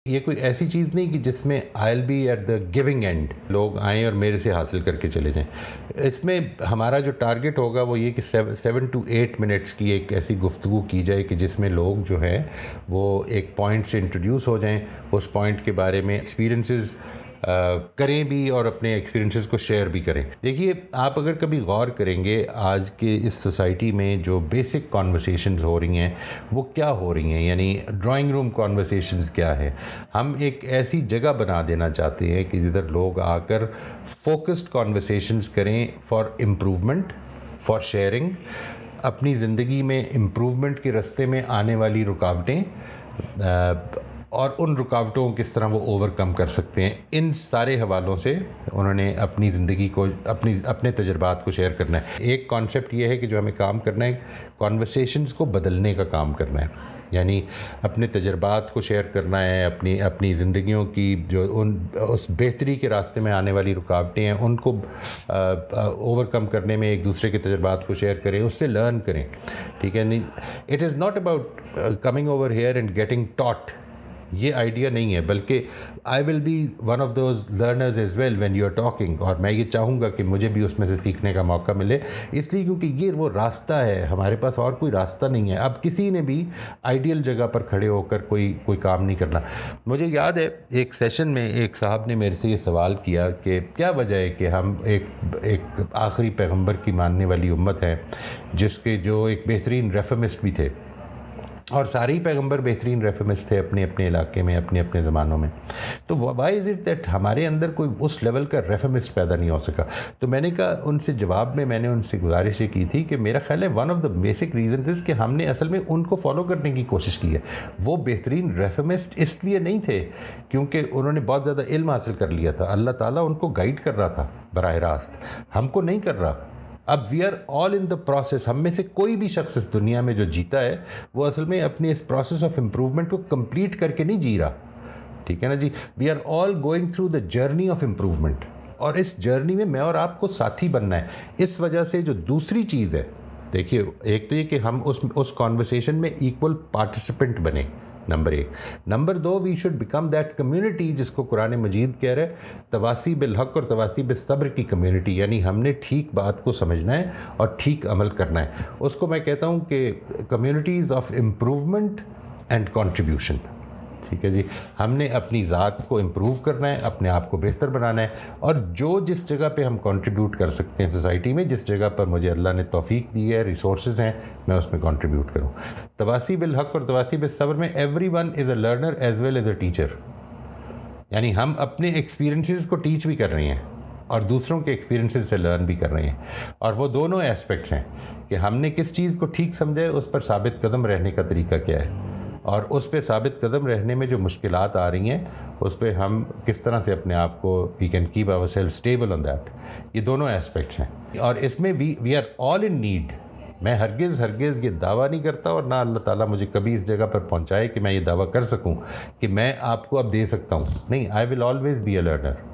یہ کوئی ایسی چیز نہیں کہ جس میں I will be at the giving end, لوگ آئیں اور میرے سے حاصل کر کے چلے جائیں. اس میں ہمارا جو ٹارگٹ ہوگا وہ یہ کہ 7 to 8 منٹس کی ایک ایسی گفتگو کی جائے کہ جس میں لوگ جو ہیں وہ ایک پوائنٹ سے انٹروڈیوس ہو جائیں، اس پوائنٹ کے بارے میں ایکسپیرینسز کریں بھی اور اپنے ایکسپیرینسز کو شیئر بھی کریں. دیکھیے، آپ اگر کبھی غور کریں گے آج کے اس سوسائٹی میں جو بیسک کانورسیشنز ہو رہی ہیں وہ کیا ہو رہی ہیں، یعنی ڈرائنگ روم کانورسیشنز کیا ہے. ہم ایک ایسی جگہ بنا دینا چاہتے ہیں کہ جدھر لوگ آ کر فوکسڈ کانورسیشنز کریں فار امپروومنٹ، فار شیئرنگ، اپنی زندگی میں امپروومنٹ کے راستے میں آنے والی رکاوٹیں اور ان رکاوٹوں کو کس طرح وہ اوور کم کر سکتے ہیں. ان سارے حوالوں سے انہوں نے اپنی زندگی کو اپنے تجربات کو شیئر کرنا ہے. ایک کانسیپٹ یہ ہے کہ جو ہمیں کام کرنا ہے کانورسیشنز کو بدلنے کا کام کرنا ہے، یعنی اپنے تجربات کو شیئر کرنا ہے، اپنی زندگیوں کی جو اس بہتری کے راستے میں آنے والی رکاوٹیں ہیں ان کو اوور کم کرنے میں ایک دوسرے کے تجربات کو شیئر کریں، اس سے لرن کریں. ٹھیک ہے، نہیں، it is not about coming over here and getting taught, یہ آئیڈیا نہیں ہے، بلکہ I will be one of those learners as well when you are talking, اور میں یہ چاہوں گا کہ مجھے بھی اس میں سے سیکھنے کا موقع ملے، اس لیے کیونکہ یہ وہ راستہ ہے، ہمارے پاس اور کوئی راستہ نہیں ہے. اب کسی نے بھی آئیڈیل جگہ پر کھڑے ہو کر کوئی کام نہیں کرنا. مجھے یاد ہے ایک سیشن میں ایک صاحب نے میرے سے یہ سوال کیا کہ کیا وجہ ہے کہ ہم ایک آخری پیغمبر کی ماننے والی امت ہے جس کے جو ایک بہترین ریفرمسٹ بھی تھے، اور سارے ہی پیغمبر بہترین ریفرمسٹ تھے اپنے اپنے علاقے میں، اپنے اپنے زمانوں میں، تو وائی از اٹ دیٹ ہمارے اندر کوئی اس لیول کا ریفرمسٹ پیدا نہیں ہو سکا. تو میں نے کہا ان سے جواب میں نے ان سے گزارش یہ کی تھی کہ میرا خیال ہے one of the basic reasons is کہ ہم نے اصل میں ان کو فالو کرنے کی کوشش کی ہے. وہ بہترین ریفرمسٹ اس لیے نہیں تھے کیونکہ انہوں نے بہت زیادہ علم حاصل کر لیا تھا، اللہ تعالیٰ ان کو گائیڈ کر رہا تھا براہ راست، ہم کو نہیں کر رہا. اب وی are all in the process, ہم میں سے کوئی بھی شخص اس دنیا میں جو جیتا ہے وہ اصل میں اپنے اس پروسیس آف امپروومنٹ کو کمپلیٹ کر کے نہیں جی رہا. ٹھیک ہے نا جی، we are all going through the journey of improvement, اور اس جرنی میں اور آپ کو ساتھی بننا ہے. اس وجہ سے جو دوسری چیز ہے، دیکھیے، ایک تو یہ کہ ہم اس کانورسیشن میں ایکول پارٹیسپینٹ بنیں، number 1. Number 2، we should become that community جس کو قرآن مجید کہہ رہے تواسی بالحق اور تواسی بالصبر کی کمیونٹی، یعنی ہم نے ٹھیک بات کو سمجھنا ہے اور ٹھیک عمل کرنا ہے. اس کو میں کہتا ہوں کہ communities of improvement and contribution. ٹھیک ہے جی، ہم نے اپنی ذات کو امپروو کرنا ہے، اپنے آپ کو بہتر بنانا ہے، اور جس جگہ پہ ہم کنٹریبیوٹ کر سکتے ہیں سوسائٹی میں، جس جگہ پر مجھے اللہ نے توفیق دی ہے، ریسورسز ہیں، میں اس میں کنٹریبیوٹ کروں. تواسی بالحق اور تواسی بالصبر میں everyone is a learner as well as a teacher, یعنی ہم اپنے ایکسپیرینسز کو ٹیچ بھی کر رہے ہیں اور دوسروں کے ایکسپیرینسز سے لرن بھی کر رہے ہیں. اور وہ دونوں ایسپیکٹس ہیں کہ ہم نے کس چیز کو ٹھیک سمجھا ہے، اس پر ثابت قدم رہنے کا طریقہ کیا ہے، اور اس پہ ثابت قدم رہنے میں جو مشکلات آ رہی ہیں اس پہ ہم کس طرح سے اپنے آپ کو we can keep our self stable on that. یہ دونوں ایسپیکٹس ہیں، اور اس میں وی آر آل ان نیڈ. میں ہرگز یہ دعویٰ نہیں کرتا، اور نہ اللہ تعالیٰ مجھے کبھی اس جگہ پر پہنچائے کہ میں یہ دعویٰ کر سکوں کہ میں آپ کو اب دے سکتا ہوں. نہیں، I will always be a learner.